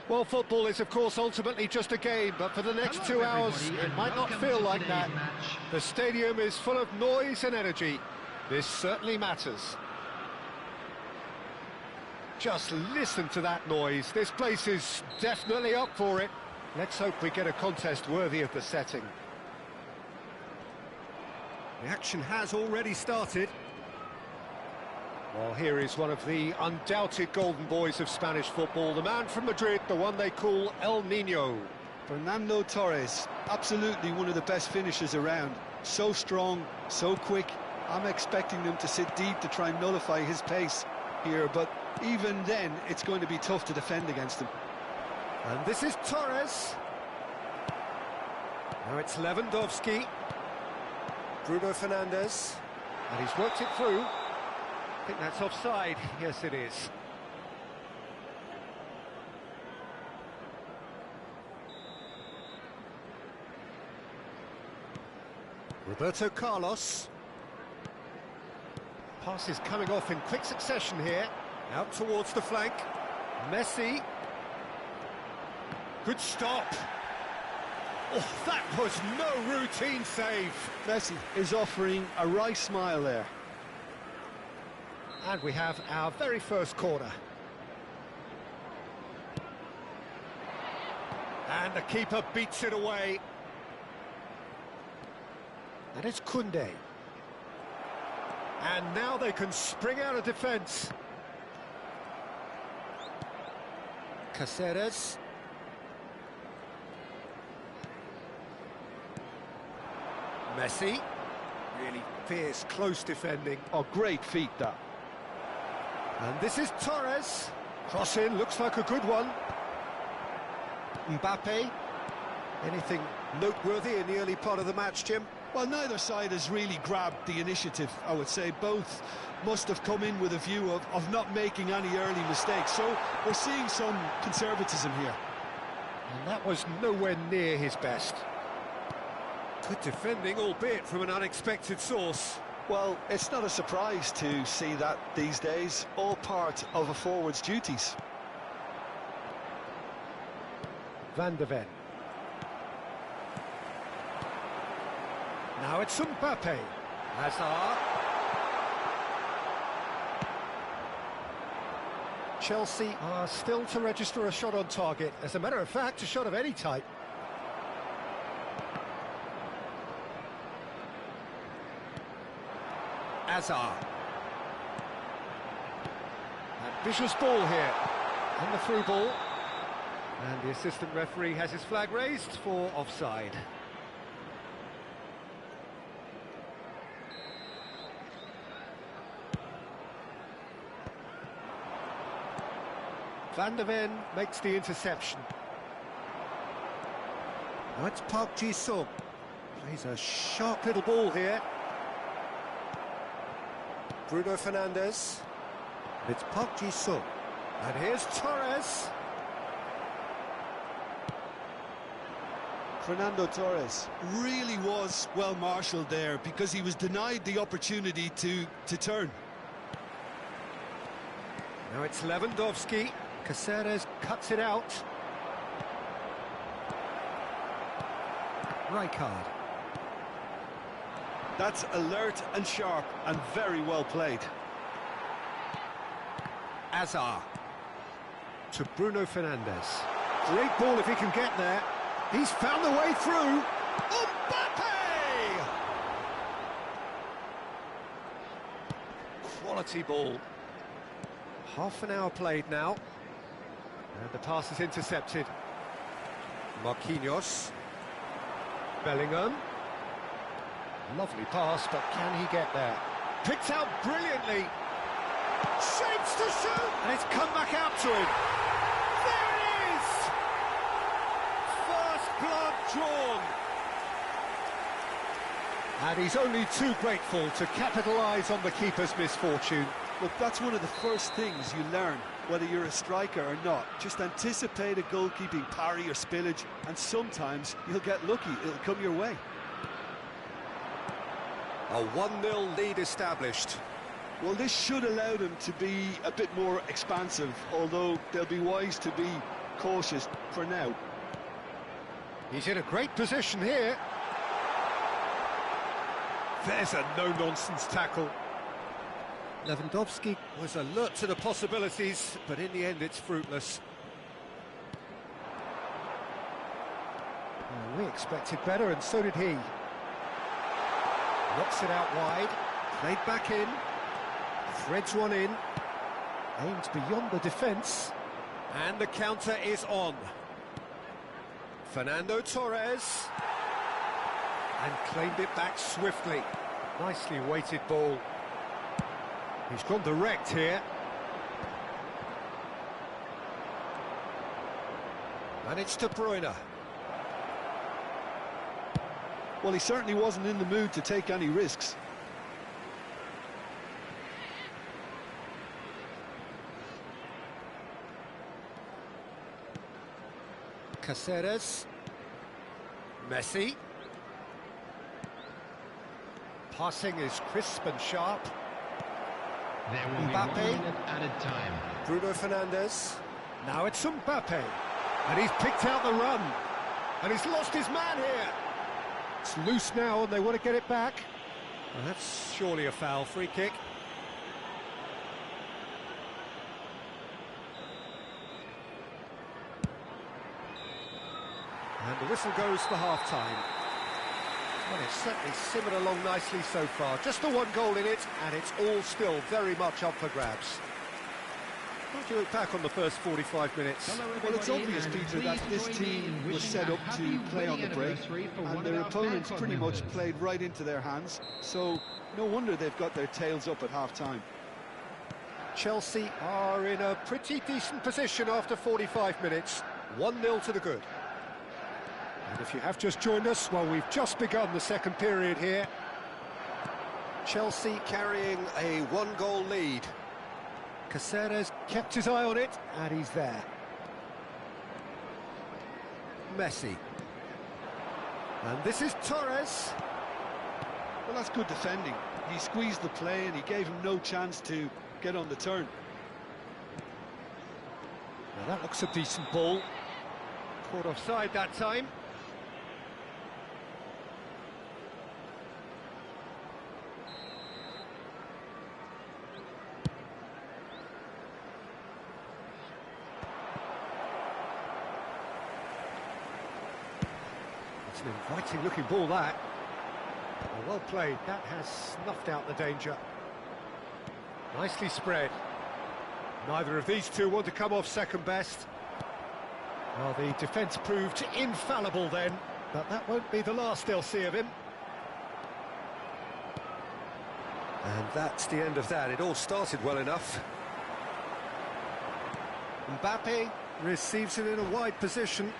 Well, football is, of course, ultimately just a game, but for the next 2 hours, it might not feel like that. The stadium is full of noise and energy. This certainly matters. Just listen to that noise. This place is definitely up for it. Let's hope we get a contest worthy of the setting. The action has already started. Well, here is one of the undoubted golden boys of Spanish football, the man from Madrid, the one they call El Niño. Fernando Torres, absolutely one of the best finishers around. So strong, so quick. I'm expecting them to sit deep to try and nullify his pace here, but even then, it's going to be tough to defend against him. And this is Torres. Now it's Lewandowski. Bruno Fernandes. And he's worked it through. I think that's offside. Yes, it is. Roberto Carlos. Pass is coming off in quick succession here. Out towards the flank. Messi. Good stop. Oh, that was no routine save. Messi is offering a right smile there. And we have our very first corner. And the keeper beats it away. And it's Koundé. And now they can spring out of defence. Caceres. Messi. Really fierce, close defending. Oh, great feat, that. And this is Torres. Cross in, looks like a good one. Mbappe. Anything noteworthy in the early part of the match, Jim? Well, neither side has really grabbed the initiative, I would say. Both must have come in with a view of not making any early mistakes. So we're seeing some conservatism here. And that was nowhere near his best. Good defending, albeit from an unexpected source. Well, it's not a surprise to see that these days, all part of a forward's duties. Van de Ven. Now it's Mbappe. Hazard. Chelsea are still to register a shot on target. As a matter of fact, a shot of any type. Hazard. Ambitious ball here. And the through ball. And the assistant referee has his flag raised for offside. Van de Ven makes the interception. Now it's Park Ji-sung. Plays a sharp little ball here. Bruno Fernandes. It's Park Ji-sung. And here's Torres. Fernando Torres really was well marshalled there because he was denied the opportunity to turn. Now it's Lewandowski. Caceres cuts it out. Rijkaard. That's alert and sharp and very well played. Hazard. To Bruno Fernandes. Great ball if he can get there. He's found the way through. Mbappe! Quality ball. Half an hour played now. And the pass is intercepted. Marquinhos. Bellingham. Lovely pass, but can he get there? Picked out brilliantly. Shapes to shoot! And it's come back out to him. There it is! First blood drawn. And he's only too grateful to capitalise on the keeper's misfortune. Look, that's one of the first things you learn, whether you're a striker or not. Just anticipate a goalkeeping parry or spillage, and sometimes you'll get lucky, it'll come your way. A 1-0 lead established. Well, this should allow them to be a bit more expansive, although they'll be wise to be cautious for now. He's in a great position here. There's a no-nonsense tackle. Lewandowski was alert to the possibilities, but in the end it's fruitless. Well, we expected better, and so did he. Knocks it out wide, played back in, threads one in, aimed beyond the defence, and the counter is on. Fernando Torres, and claimed it back swiftly. Nicely weighted ball. He's gone direct here. And it's De Bruyne. Well, he certainly wasn't in the mood to take any risks. Caceres. Messi. Passing is crisp and sharp. There will Mbappe. be 1 minute added time. Bruno Fernandes. Now it's Mbappe. And he's picked out the run. And he's lost his man here. It's loose now and they want to get it back. Well, that's surely a foul. Free kick. And the whistle goes for half-time. Well, it's certainly simmered along nicely so far. Just the one goal in it, and it's all still very much up for grabs. What do you look back on the first 45 minutes? Well, it's obvious, Peter, that this team was set up to play on the break, and their opponents pretty much played right into their hands, so no wonder they've got their tails up at half-time. Chelsea are in a pretty decent position after 45 minutes. 1-0 to the good. And if you have just joined us, well, we've just begun the second period here. Chelsea carrying a one-goal lead. Caceres kept his eye on it, and he's there. Messi. And this is Torres. Well, that's good defending. He squeezed the play and he gave him no chance to get on the turn. Now that looks a decent ball. Caught offside that time. It's an inviting looking ball, that. Well played, that has snuffed out the danger. Nicely spread. Neither of these two want to come off second best. Well, the defence proved infallible then, but that won't be the last they'll see of him. And that's the end of that. It all started well enough. Mbappe receives it in a wide position.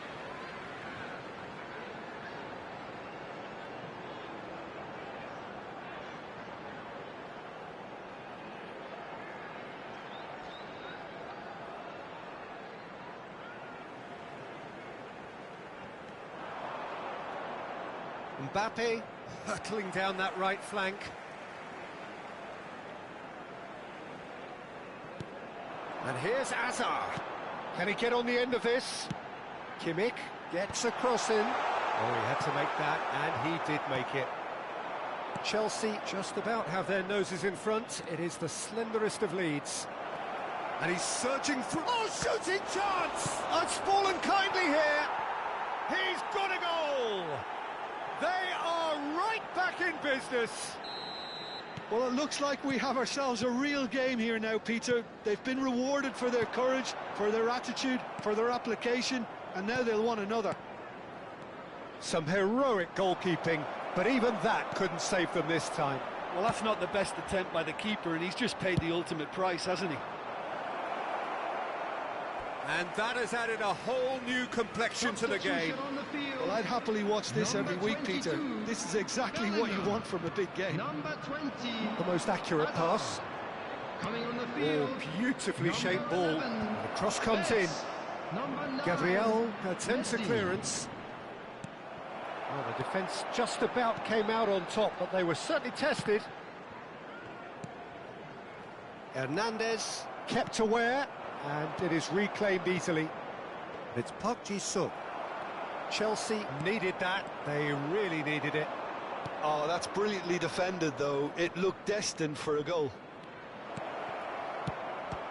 Mbappe hurtling down that right flank. And here's Hazard. Can he get on the end of this? Kimmich gets a cross in. Oh, he had to make that, and he did make it. Chelsea just about have their noses in front. It is the slenderest of leads. And he's surging through. Oh, shooting chance! It's fallen kindly here. He's got a goal! They are right back in business. Well, it looks like we have ourselves a real game here now, Peter. They've been rewarded for their courage, for their attitude, for their application, and now they'll want another. Some heroic goalkeeping, but even that couldn't save them this time. Well, that's not the best attempt by the keeper, and he's just paid the ultimate price, hasn't he? And that has added a whole new complexion to the game. Well, I'd happily watch this every week, Peter. This is exactly what you want from a big game. Number 20. The most accurate pass. Coming on the field. Oh, beautifully shaped ball. The cross comes in. Gabriel attempts a clearance. Well, the defence just about came out on top, but they were certainly tested. Hernandez kept aware, and it is reclaimed easily. It's Park Ji-sung. Chelsea needed that. They really needed it. Oh, that's brilliantly defended, though. It looked destined for a goal.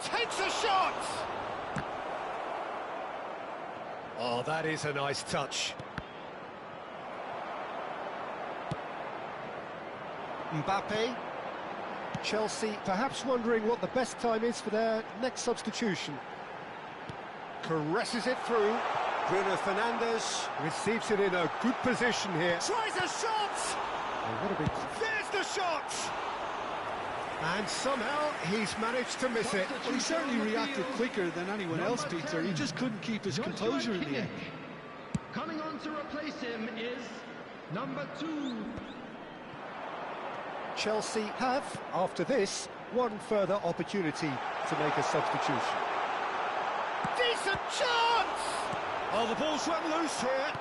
Takes a shot! Oh, that is a nice touch. Mbappe. Chelsea perhaps wondering what the best time is for their next substitution. Caresses it through. Bruno Fernandes receives it in a good position here. Tries a shot! Oh, what a big... There's the shot! And somehow he's managed to miss it. Well, he certainly reacted quicker than anyone else, Peter. He just couldn't keep his composure in the end. Coming on to replace him is number 2. Chelsea have, after this, one further opportunity to make a substitution. Decent chance! Oh, the ball's run loose here.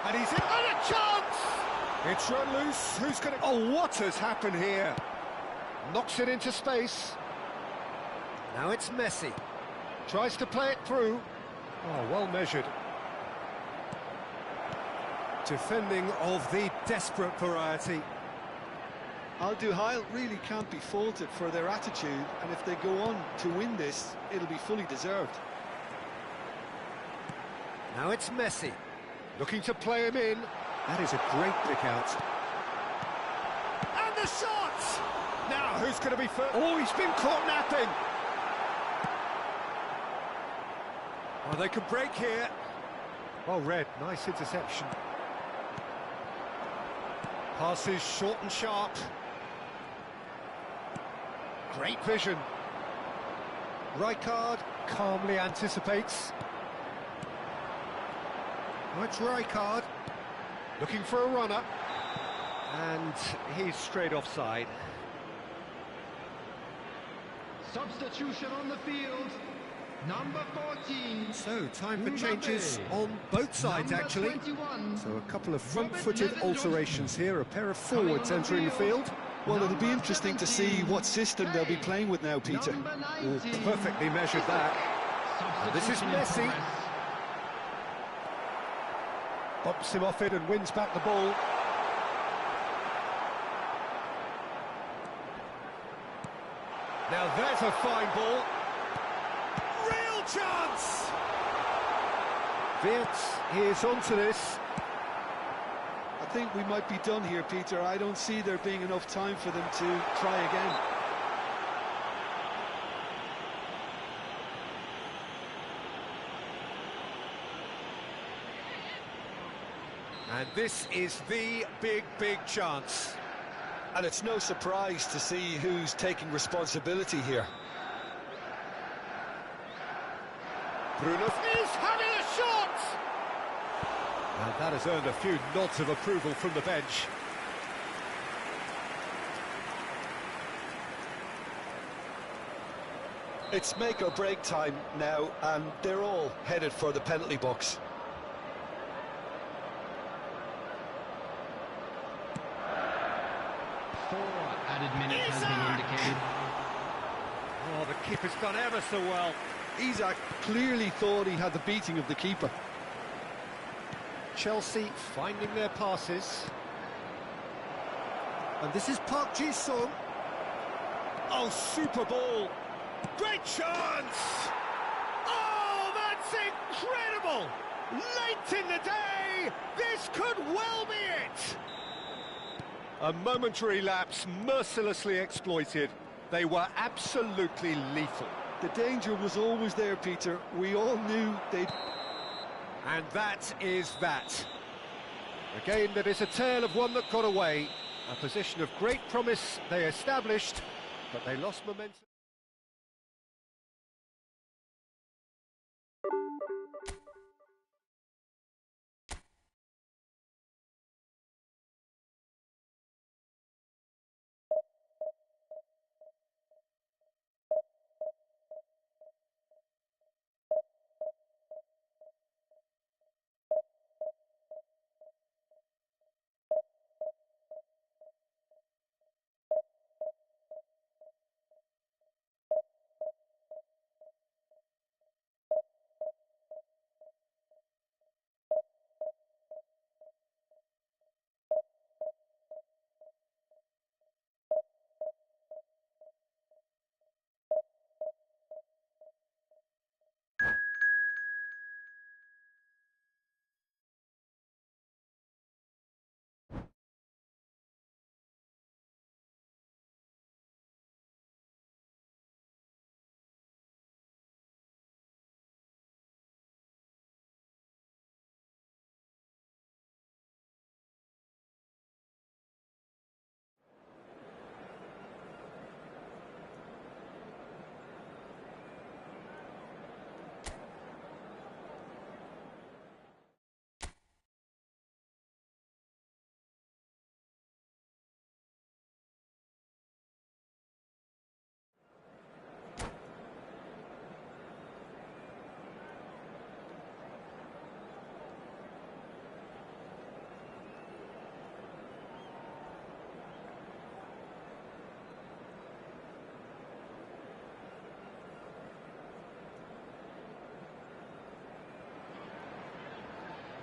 And he's in on a chance! It's run loose. Who's going to... Oh, what has happened here? Knocks it into space. Now it's Messi. Tries to play it through. Oh, well measured. Defending of the desperate variety. Al Duhail really can't be faulted for their attitude, and if they go on to win this, it'll be fully deserved. Now it's Messi, looking to play him in. That is a great pick out. And the shot! Now, who's going to be first? Oh, he's been caught napping. Oh, they can break here. Well read, nice interception. Passes short and sharp. Great vision. Rijkaard calmly anticipates. Oh, it's Rijkaard looking for a runner, and he's straight offside. Substitution on the field, number 14. So, time for changes on both sides, Number actually. 21. So, a couple of front-footed alterations here, a pair of forwards entering the field. Well, it'll be interesting to see what system they'll be playing with now, Peter. Number Oh, 19. perfectly measured that. And this is Substitution in Messi. progress. Bumps him off it and wins back the ball. Now there's a fine ball. Real chance! Wirtz is onto this. I think we might be done here, Peter. I don't see there being enough time for them to try again. And this is the big, big chance. And it's no surprise to see who's taking responsibility here. Bruno is having a shot! And that has earned a few nods of approval from the bench. It's make or break time now, and they're all headed for the penalty box. Added minutes has been indicated. Oh, the keeper's done ever so well. Isaac clearly thought he had the beating of the keeper. Chelsea finding their passes. And this is Park Ji-sung. Oh, super ball. Great chance! Oh, that's incredible! Late in the day, this could well be it! A momentary lapse mercilessly exploited. They were absolutely lethal. The danger was always there, Peter. We all knew they'd... And that is that. Again, that is a tale of one that got away. A position of great promise they established, but they lost momentum.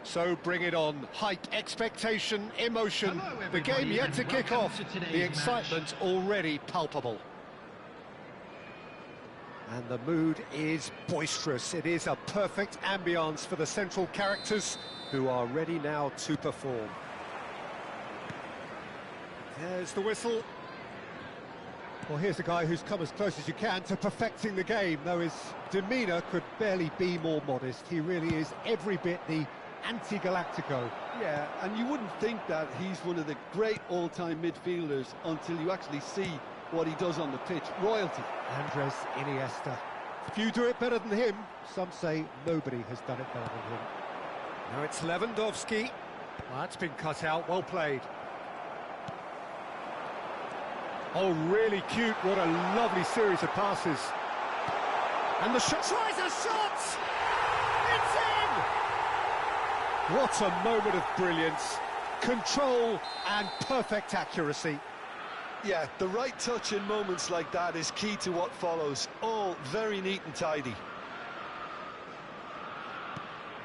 So bring it on. Hype, expectation, emotion. The game yet to kick off. The excitement already palpable. And the mood is boisterous. It is a perfect ambience for the central characters who are ready now to perform. There's the whistle. Well, here's a guy who's come as close as you can to perfecting the game, though his demeanour could barely be more modest. He really is every bit the anti-Galactico. Yeah, and you wouldn't think that he's one of the great all-time midfielders until you actually see what he does on the pitch. Royalty. Andres Iniesta. Few do it better than him. Some say nobody has done it better than him. Now it's Lewandowski. Well, that's been cut out. Well played. Oh, really cute. What a lovely series of passes. And the shot. Tries a shot! It's in! What a moment of brilliance. Control and perfect accuracy. Yeah, the right touch in moments like that is key to what follows. All very neat and tidy.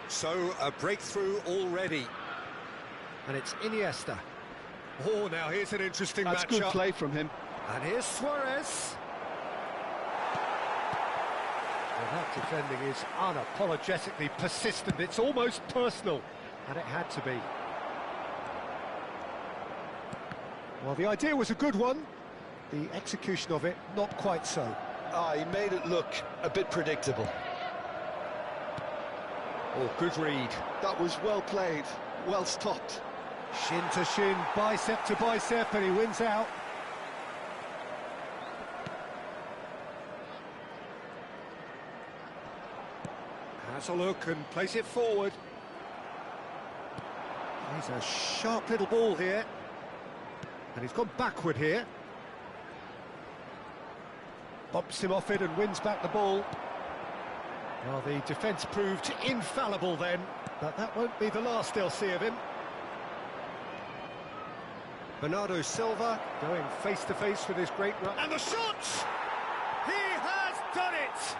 So, a breakthrough already. And it's Iniesta. Oh, now here's an interesting matchup. That's good play from him. And here's Suarez. Well, that defending is unapologetically persistent. It's almost personal. And it had to be. Well, the idea was a good one. The execution of it, not quite so. He made it look a bit predictable. Oh, good read. That was well played, well stopped. Shin to shin, bicep to bicep, and he wins out. Has a look and plays it forward. He's a sharp little ball here. And he's gone backward here. Bumps him off it and wins back the ball. Well, the defence proved infallible then, but that won't be the last they'll see of him. Bernardo Silva going face-to-face with his great run. And the shot! He has done it!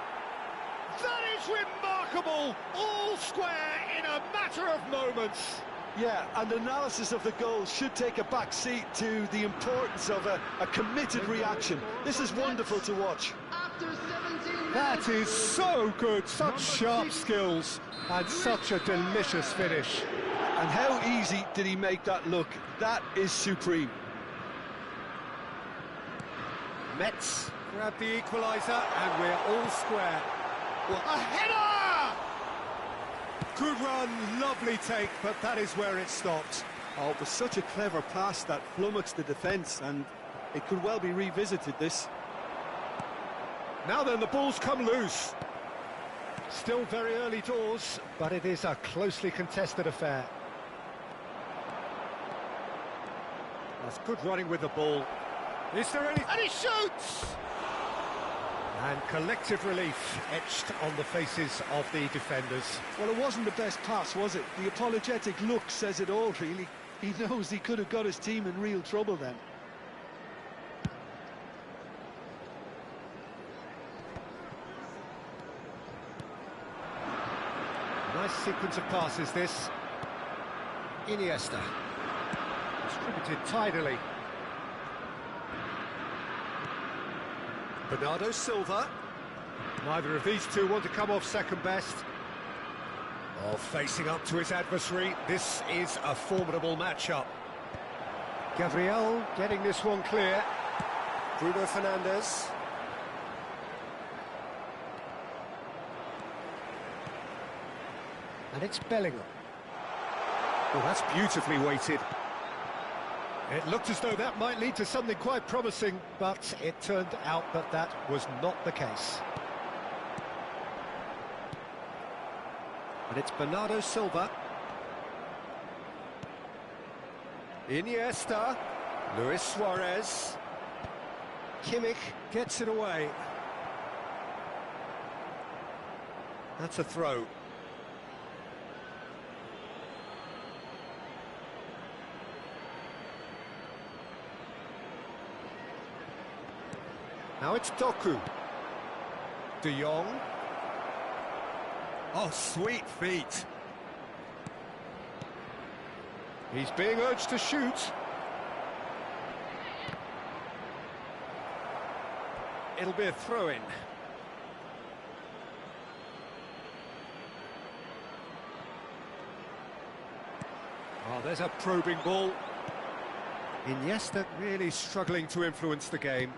That is remarkable! All square in a matter of moments. Yeah, and analysis of the goal should take a back seat to the importance of a committed reaction. This is wonderful to watch. That is so good, such sharp skills, and such a delicious finish. And how easy did he make that look? That is supreme. Metz grab the equaliser, and we're all square. Well, a header! Good run, lovely take, but that is where it stopped. Oh, it was such a clever pass that flummoxed the defence, and it could well be revisited, this. Now then, the ball's come loose. Still very early doors, but it is a closely contested affair. That's good running with the ball. Is there any... And he shoots! And collective relief etched on the faces of the defenders. Well, it wasn't the best pass, was it? The apologetic look says it all, really. He knows he could have got his team in real trouble then. Nice sequence of passes, this. Iniesta. Distributed tidily. Bernardo Silva. Neither of these two want to come off second best. Oh, facing up to his adversary. This is a formidable matchup. Gabriel getting this one clear. Bruno Fernandes. And it's Bellingham. Well, that's beautifully weighted. It looked as though that might lead to something quite promising, but it turned out that that was not the case. And it's Bernardo Silva. Iniesta. Luis Suarez. Kimmich gets it away. That's a throw. Now it's Doku. De Jong. Oh, sweet feet. He's being urged to shoot. It'll be a throw-in. Oh, there's a probing ball. Iniesta really struggling to influence the game.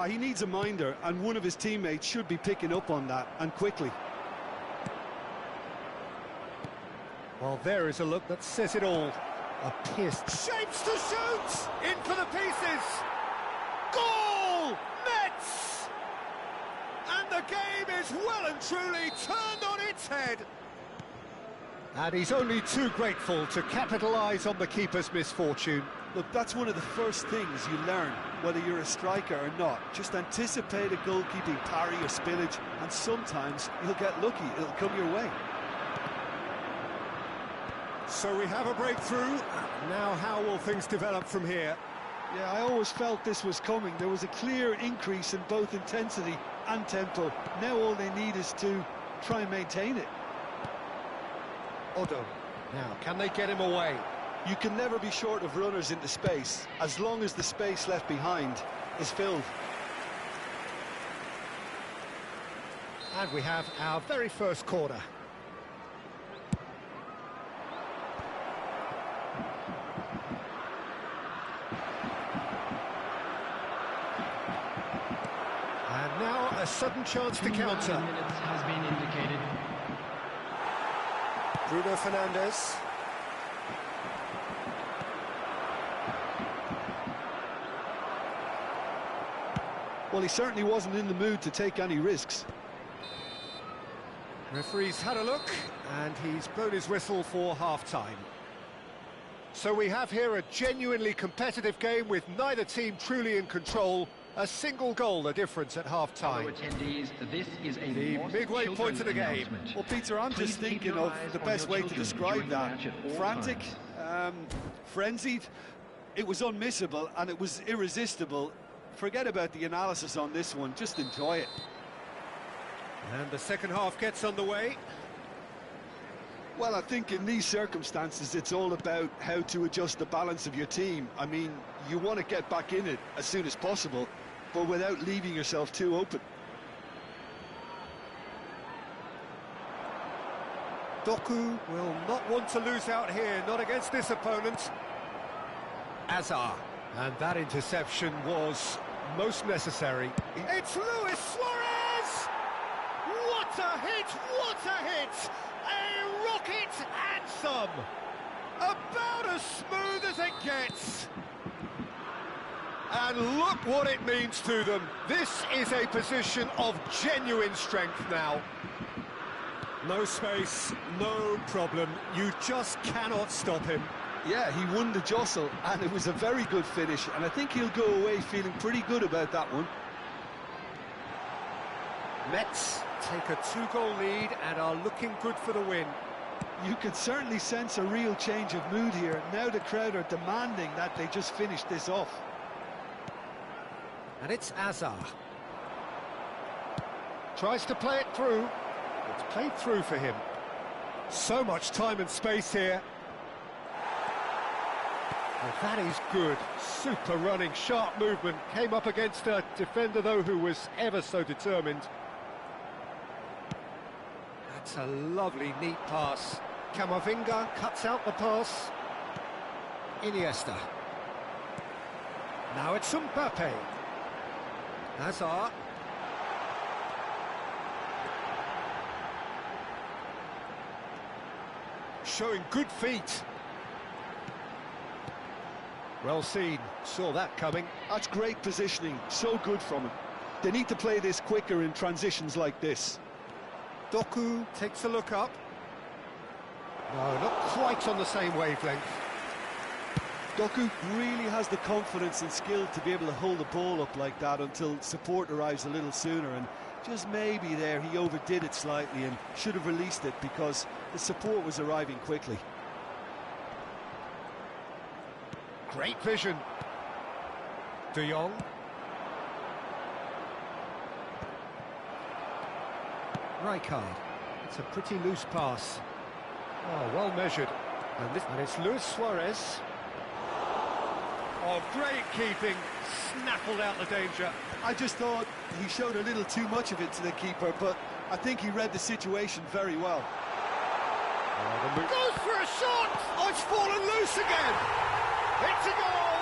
He needs a minder, and one of his teammates should be picking up on that, and quickly. Well, there is a look that says it all. A pierced shapes to shoot! In for the pieces! Goal! Mets! And the game is well and truly turned on its head. And he's only too grateful to capitalise on the keeper's misfortune. Look, that's one of the first things you learn, whether you're a striker or not. Just anticipate a goalkeeping parry or spillage, and sometimes you'll get lucky, it'll come your way. So we have a breakthrough. Now how will things develop from here? Yeah, I always felt this was coming. There was a clear increase in both intensity and tempo. Now all they need is to try and maintain it. Odo. Now, can they get him away? You can never be short of runners into space, as long as the space left behind is filled. And we have our very first corner. And now a sudden chance to counter. 2 minutes has been indicated. Bruno Fernandes. Well, he certainly wasn't in the mood to take any risks. Referee's had a look, and he's blown his whistle for half-time. So we have here a genuinely competitive game with neither team truly in control. A single goal the difference at half-time. Fellow attendees, this is a The midway point of the game. Well, Peter, I'm just thinking of the best way to describe that. Frantic, frenzied. It was unmissable and it was irresistible. Forget about the analysis on this one, just enjoy it. And the second half gets underway. Well, I think in these circumstances, it's all about how to adjust the balance of your team. I mean, you want to get back in it as soon as possible, but without leaving yourself too open. Doku will not want to lose out here, not against this opponent. Azar. And that interception was most necessary. It's Luis Suarez! What a hit! What a hit! A rocket anthem! About as smooth as it gets. And look what it means to them. This is a position of genuine strength now. No space, no problem. You just cannot stop him. Yeah, he won the jostle, and it was a very good finish, and I think he'll go away feeling pretty good about that one. Mets take a 2-goal lead and are looking good for the win. You could certainly sense a real change of mood here. Now the crowd are demanding that they just finish this off. And it's Azar. Tries to play it through. It's played through for him. So much time and space here. Well, that is good. Super running, sharp movement. Came up against a defender, though, who was ever so determined. That's a lovely, neat pass. Camavinga cuts out the pass. Iniesta. Now it's Mbappe. Hazard. Showing good feet. Well seen, saw that coming. That's great positioning, so good from him. They need to play this quicker in transitions like this. Doku takes a look up. No, not quite on the same wavelength. Doku really has the confidence and skill to be able to hold the ball up like that until support arrives a little sooner, and just maybe there he overdid it slightly and should have released it because the support was arriving quickly. Great vision. De Jong. Rijkaard. It's a pretty loose pass. Oh, well measured. And it's Luis Suarez. Oh, great keeping, snaffled out the danger. I just thought he showed a little too much of it to the keeper, but I think he read the situation very well. Goes for a shot! Oh, it's fallen loose again! It's a goal!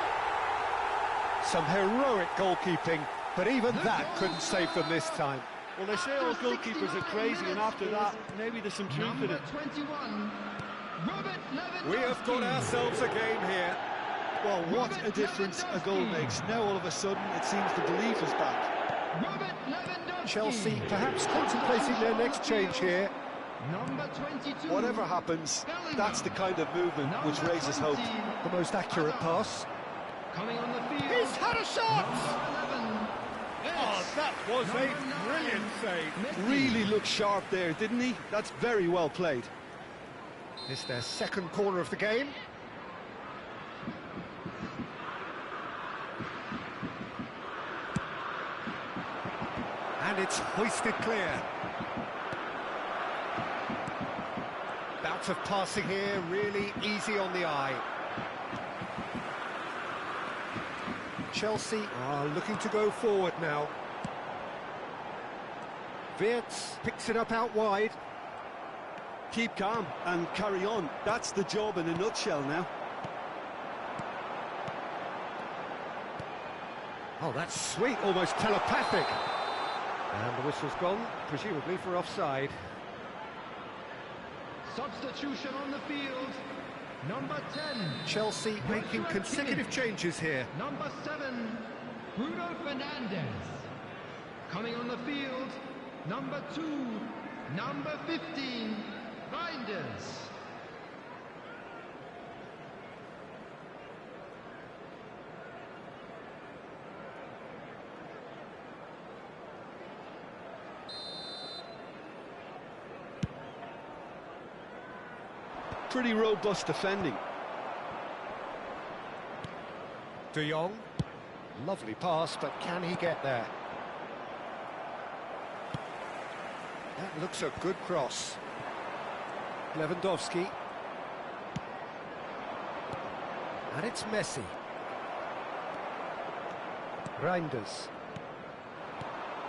Some heroic goalkeeping, but even that couldn't save them this time. Well, they say all goalkeepers are crazy, and after that, maybe there's some truth in it. 21, Robert Lewandowski. We have got ourselves a game here. Well, what a difference a goal makes. Now, all of a sudden, it seems the belief is back. Robert Lewandowski. Chelsea perhaps contemplating their next change here. Number 22. Whatever happens, that's the kind of movement which raises hope. The most accurate pass. Coming on the field. He's had a shot! Number 11. Oh, that was a brilliant save. Really looked sharp there, didn't he? That's very well played. It's their second corner of the game. And it's hoisted clear. Bout of passing here, really easy on the eye. Chelsea are looking to go forward now. Wirtz picks it up out wide. Keep calm and carry on. That's the job in a nutshell now. Oh, that's sweet, almost telepathic. And the whistle's gone, presumably for offside. Substitution on the field. Number 10. Chelsea making consecutive changes here. Number 7. Bruno Fernandes. Coming on the field. Number 2. Number 15. Reinders. Pretty robust defending. De Jong, lovely pass, but can he get there? That looks a good cross. Lewandowski. And it's Messi. Reinders.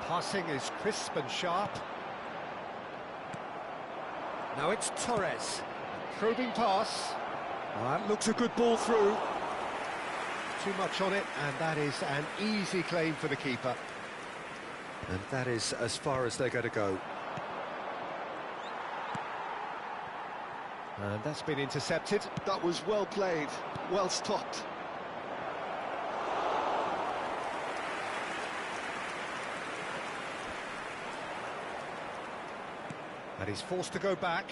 Passing is crisp and sharp. Now it's Torres. Probing pass. That looks a good ball through. Too much on it, and that is an easy claim for the keeper. And that is as far as they're going to go. And that's been intercepted. That was well played, well stopped. And he's forced to go back.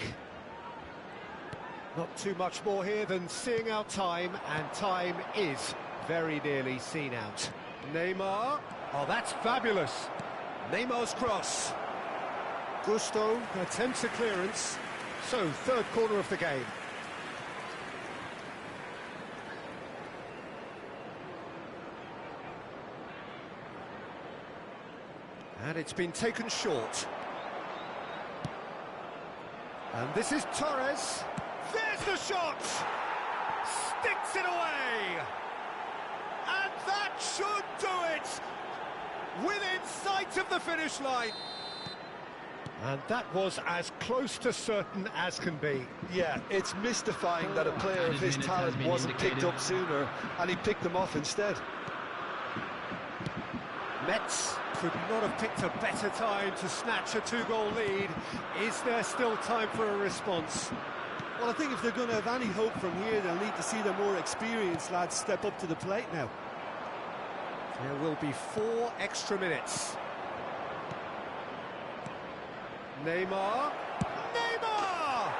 Not too much more here than seeing out time, and time is very nearly seen out. Neymar. Oh, that's fabulous. Neymar's cross. Gusto attempts a clearance. So, third corner of the game. And it's been taken short. And this is Torres. There's the shot! Sticks it away! And that should do it! Within sight of the finish line. And that was as close to certain as can be. Yeah, it's mystifying that a player of his talent wasn't picked up sooner, and he picked them off instead. Metz could not have picked a better time to snatch a two-goal lead. Is there still time for a response? Well, I think if they're going to have any hope from here, they'll need to see their more experienced lads step up to the plate now. There will be 4 extra minutes. Neymar. Neymar!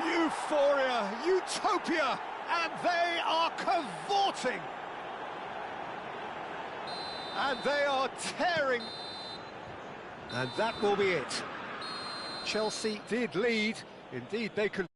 Euphoria, utopia, and they are cavorting. And they are tearing. And that will be it. Chelsea did lead. Indeed, they could.